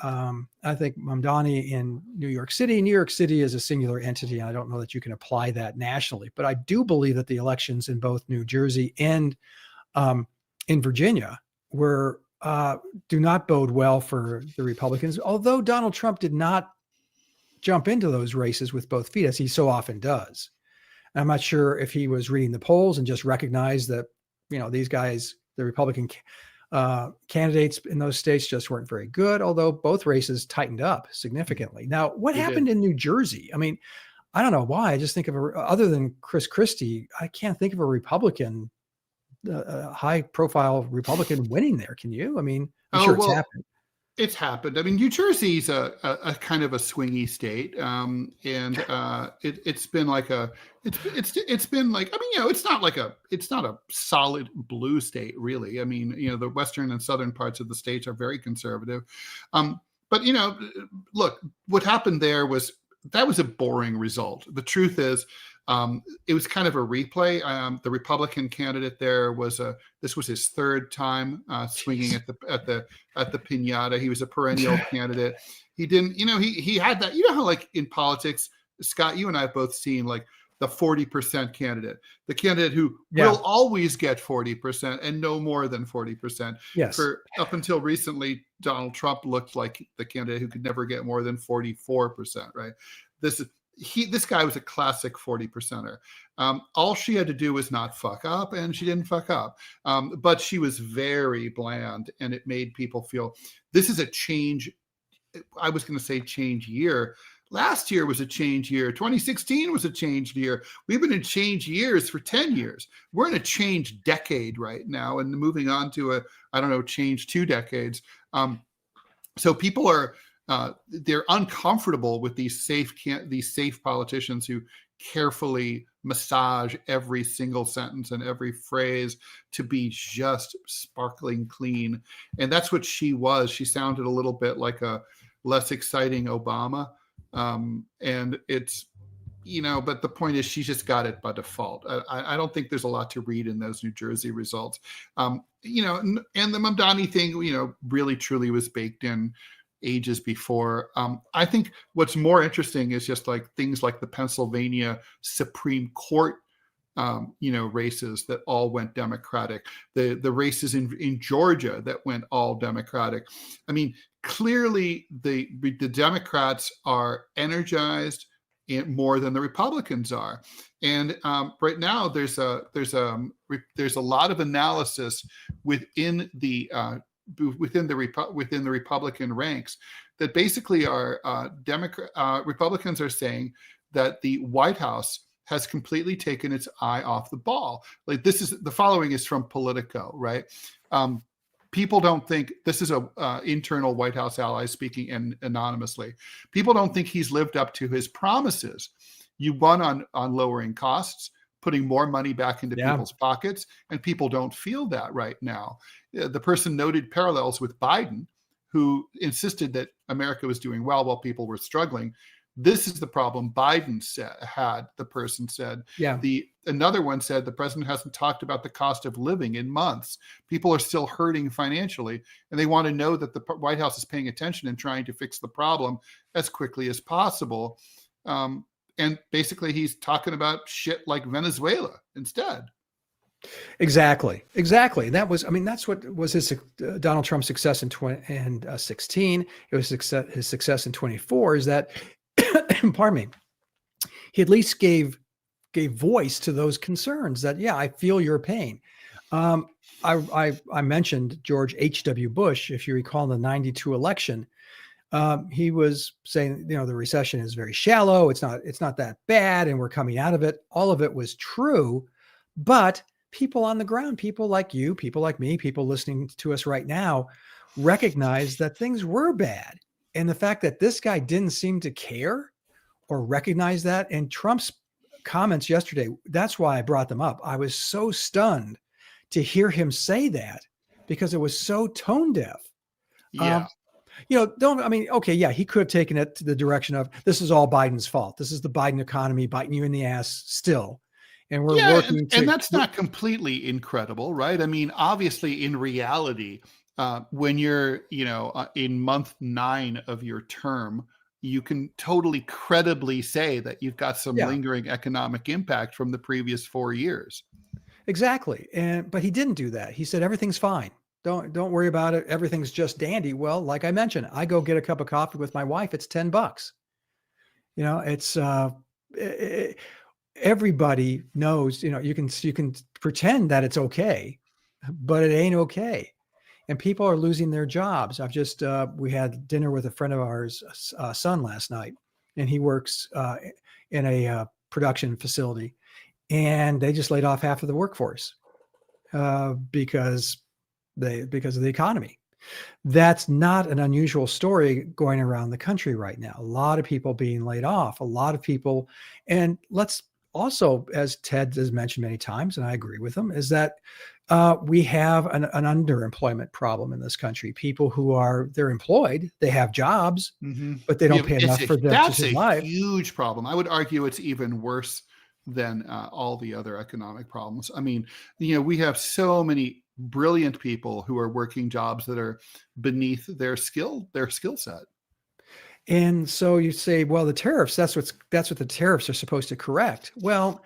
I think Mamdani in New York City is a singular entity. And I don't know that you can apply that nationally, but I do believe that the elections in both New Jersey and in Virginia do not bode well for the Republicans, although Donald Trump did not jump into those races with both feet, as he so often does. I'm not sure if he was reading the polls and just recognized that, these guys, the Republican candidates in those states just weren't very good, although both races tightened up significantly. Now, what happened in New Jersey? I mean, I don't know why. I just think of other than Chris Christie, I can't think of a Republican, a high-profile Republican winning there. Can you? I mean, I'm sure it's happened. It's happened. I mean, New Jersey's a kind of a swingy state, and it's been like it's been like, I mean, it's not a solid blue state really. I mean, the western and southern parts of the states are very conservative, but look, what happened there was a boring result. The truth is, it was kind of a replay. The Republican candidate there this was his third time swinging at the piñata. He was a perennial candidate. He didn't, he had that. You know how like in politics, Scott, you and I have both seen like the 40% candidate, the candidate who will always get 40% and no more than 40%. Yes. For up until recently, Donald Trump looked like the candidate who could never get more than 44%. Right. This guy was a classic 40%er. All she had to do was not fuck up, and she didn't fuck up. But she was very bland, and it made people feel this is a change. I was going to say change year. Last year was a change year. 2016 was a change year. We've been in change years for 10 years. We're in a change decade right now, and moving on to change 2 decades. So people are. They're uncomfortable with these safe politicians who carefully massage every single sentence and every phrase to be just sparkling clean. And that's what she was. She sounded a little bit like a less exciting Obama. And it's, but the point is she just got it by default. I don't think there's a lot to read in those New Jersey results. And the Mamdani thing, really truly was baked in ages before. I think what's more interesting is just like things like the Pennsylvania Supreme Court, races that all went Democratic, the races in Georgia that went all Democratic. I mean, clearly the Democrats are energized more than the Republicans are, and right now there's a lot of analysis within the Republican ranks that basically are Republicans are saying that the White House has completely taken its eye off the ball. Like the following is from Politico, right? People don't think this is a internal White House ally speaking anonymously. People don't think he's lived up to his promises. You won on lowering costs, putting more money back into people's pockets, and people don't feel that right now. The person noted parallels with Biden, who insisted that America was doing well while people were struggling. This is the problem Biden had, the person said. Yeah. Another one said the president hasn't talked about the cost of living in months. People are still hurting financially, and they want to know that the White House is paying attention and trying to fix the problem as quickly as possible. And basically he's talking about shit like Venezuela instead. Exactly. That's what was his Donald Trump's success in 2016. It was his success in 24 is that, pardon me, he at least gave voice to those concerns that, I feel your pain. I mentioned George H.W. Bush, if you recall, in the 92 election. He was saying, the recession is very shallow. It's not that bad, and we're coming out of it. All of it was true, but people on the ground, people like you, people like me, people listening to us right now, recognize that things were bad. And the fact that this guy didn't seem to care or recognize that, and Trump's comments yesterday, that's why I brought them up. I was so stunned to hear him say that because it was so tone deaf. Yeah. Okay, yeah, he could have taken it to the direction of, this is all Biden's fault. This is the Biden economy biting you in the ass still. And we're working and that's not completely incredible, right? I mean, obviously, in reality, when you're, in month 9 of your term, you can totally credibly say that you've got some lingering economic impact from the previous 4 years. Exactly. But he didn't do that. He said, everything's fine. Don't worry about it. Everything's just dandy. Well, like I mentioned, I go get a cup of coffee with my wife. It's $10. It's everybody knows, you can pretend that it's okay, but it ain't okay. And people are losing their jobs. We had dinner with a friend of ours, son last night, and he works in a production facility, and they just laid off half of the workforce because of the economy. That's not an unusual story going around the country right now. A lot of people being laid off, a lot of people. And let's also, as Ted has mentioned many times, and I agree with him, is that we have an underemployment problem in this country. People they're employed, they have jobs, but they don't pay enough for them to survive. That's a huge problem. I would argue it's even worse than all the other economic problems. I mean, we have so many brilliant people who are working jobs that are beneath their skill set. And so you say, well, the tariffs, that's what the tariffs are supposed to correct. Well,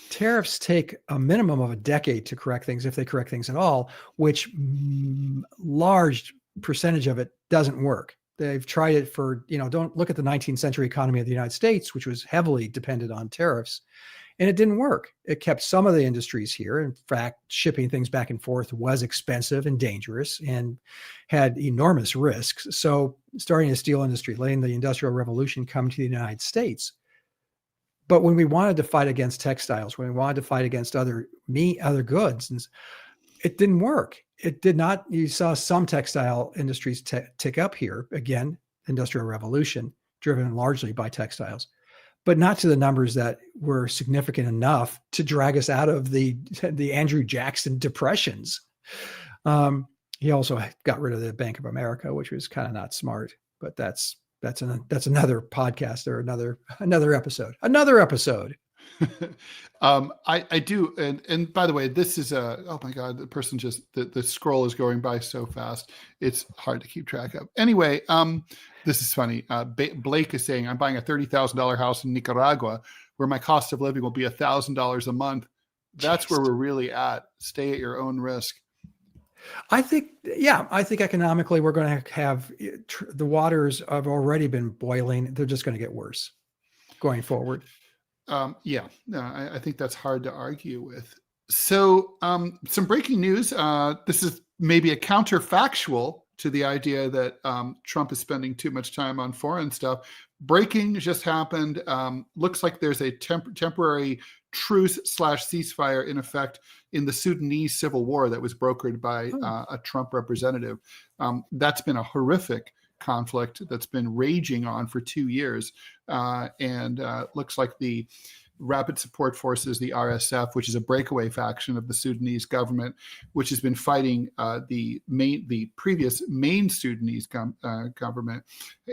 tariffs take a minimum of a decade to correct things, if they correct things at all, which large percentage of it doesn't work. They've tried it for, don't look at the 19th century economy of the United States, which was heavily dependent on tariffs. And it didn't work. It kept some of the industries here. In fact, shipping things back and forth was expensive and dangerous and had enormous risks. So starting the steel industry, letting the Industrial Revolution come to the United States. But when we wanted to fight against textiles, when we wanted to fight against other goods, it didn't work. It did not. You saw some textile industries tick up here. Again, Industrial Revolution, driven largely by textiles, but not to the numbers that were significant enough to drag us out of the Andrew Jackson depressions. He also got rid of the Bank of America, which was kind of not smart, but that's another podcast or another episode. I do. And by the way, this is oh my God, the person the scroll is going by so fast. It's hard to keep track of. Anyway, this is funny. Blake is saying, I'm buying a $30,000 house in Nicaragua where my cost of living will be $1,000 a month. That's where we're really at. Stay at your own risk. I think economically we're going to have the waters have already been boiling. They're just going to get worse going forward. I think that's hard to argue with. So some breaking news. This is maybe a counterfactual to the idea that Trump is spending too much time on foreign stuff. Breaking just happened. Looks like there's a temporary truce / ceasefire in effect in the Sudanese civil war that was brokered by a Trump representative. That's been a horrific conflict that's been raging on for 2 years. And looks like the Rapid Support Forces, the RSF, which is a breakaway faction of the Sudanese government, which has been fighting the previous main Sudanese government,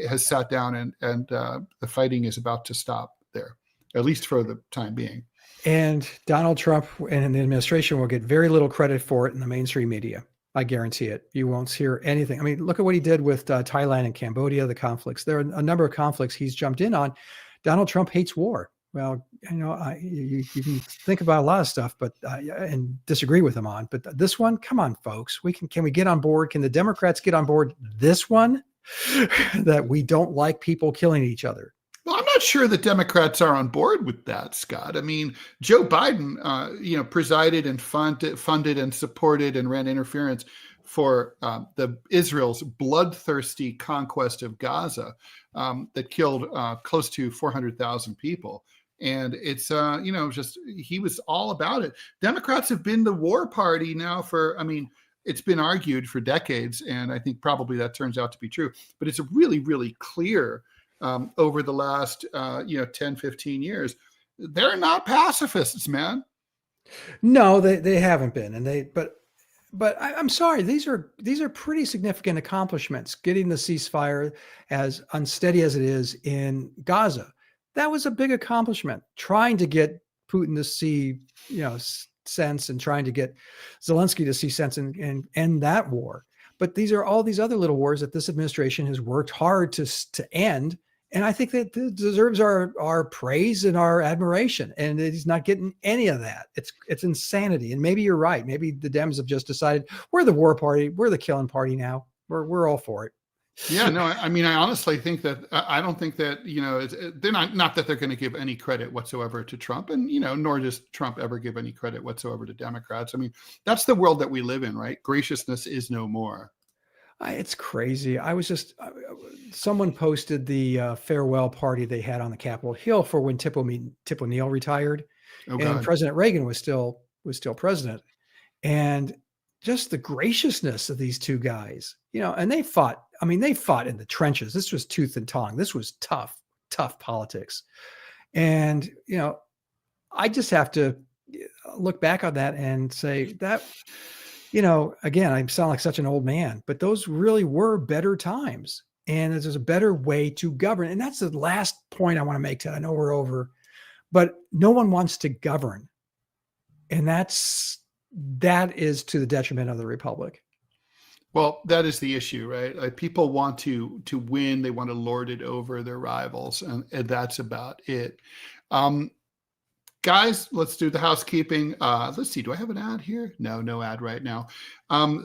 has sat down and the fighting is about to stop there, at least for the time being. And Donald Trump and the administration will get very little credit for it in the mainstream media. I guarantee it. You won't hear anything. I mean, look at what he did with Thailand and Cambodia, the conflicts. There are a number of conflicts he's jumped in on. Donald Trump hates war. Well, you can think about a lot of stuff, but and disagree with him on. But this one, come on, folks. Can we get on board? Can the Democrats get on board this one? That we don't like people killing each other. Well, I'm not sure the Democrats are on board with that, Scott. I mean, Joe Biden, presided and funded and supported and ran interference for the Israel's bloodthirsty conquest of Gaza that killed close to 400,000 people. And it's, he was all about it. Democrats have been the war party now it's been argued for decades. And I think probably that turns out to be true. But it's really, really clear over the last, 10, 15 years, they're not pacifists, man. No, they haven't been. But but I'm sorry, these are pretty significant accomplishments. Getting the ceasefire, as unsteady as it is, in Gaza, that was a big accomplishment. Trying to get Putin to see, sense, and trying to get Zelensky to see sense and end that war. But these are all these other little wars that this administration has worked hard to end. And I think that it deserves our praise and our admiration. And he's not getting any of that. It's insanity. And maybe you're right. Maybe the Dems have just decided we're the war party. We're the killing party now. We're all for it. Yeah, no, I mean, I honestly think that I don't think that, they're not that they're going to give any credit whatsoever to Trump, and, nor does Trump ever give any credit whatsoever to Democrats. I mean, that's the world that we live in, right? Graciousness is no more. It's crazy. I was just, someone posted the farewell party they had on the Capitol Hill for when Tip O'Neill retired, and President Reagan was still president, and just the graciousness of these two guys, and they fought. I mean, they fought in the trenches. This was tooth and tongue. This was tough politics, and I just have to look back on that and say that. Again, I sound like such an old man, but those really were better times, and there's a better way to govern. And that's the last point I want to make, Ted. I know we're over, but no one wants to govern. And that is to the detriment of the republic. Well, that is the issue, right? Like, people want to win. They want to lord it over their rivals. And that's about it. Guys, let's do the housekeeping. Let's see. Do I have an ad here? No ad right now.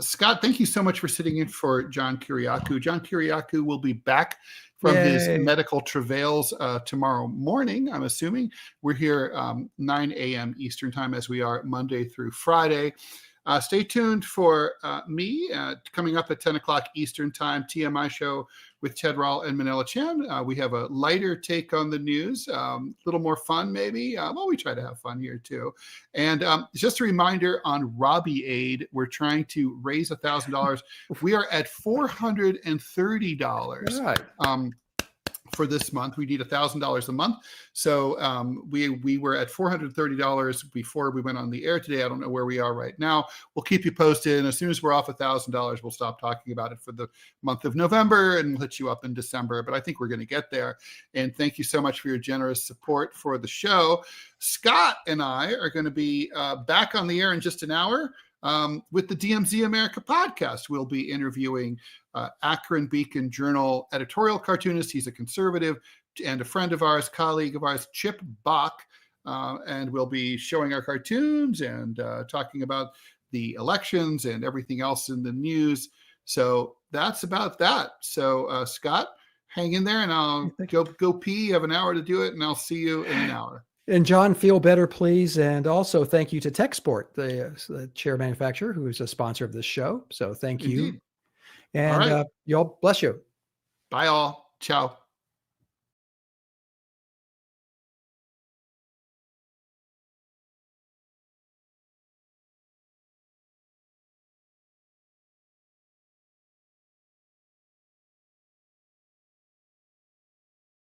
Scott, thank you so much for sitting in for John Kiriakou. John Kiriakou will be back from his medical travails tomorrow morning, I'm assuming. We're here 9 a.m. Eastern time, as we are Monday through Friday. Stay tuned for me coming up at 10 o'clock Eastern time, TMI show with Ted Rall and Manila Chan. We have a lighter take on the news, a little more fun maybe. Well, we try to have fun here too. And just a reminder on Robbie Aid, we're trying to raise $1,000. We are at $430. Right. For this month. We need $1,000 a month. So we were at $430 before we went on the air today. I don't know where we are right now. We'll keep you posted. And as soon as we're off $1,000, we'll stop talking about it for the month of November and hit you up in December. But I think we're going to get there. And thank you so much for your generous support for the show. Scott and I are going to be back on the air in just an hour. With the DMZ America podcast, we'll be interviewing Akron Beacon Journal editorial cartoonist. He's a conservative and a friend of ours, colleague of ours, Chip Bach. And we'll be showing our cartoons and talking about the elections and everything else in the news. So that's about that. So Scott, hang in there, and I'll go pee. You have an hour to do it, and I'll see you in an hour. And John, feel better, please. And also thank you to TechSport, the chair manufacturer, who is a sponsor of this show. So thank you. Indeed. And y'all, bless you. Bye all. Ciao.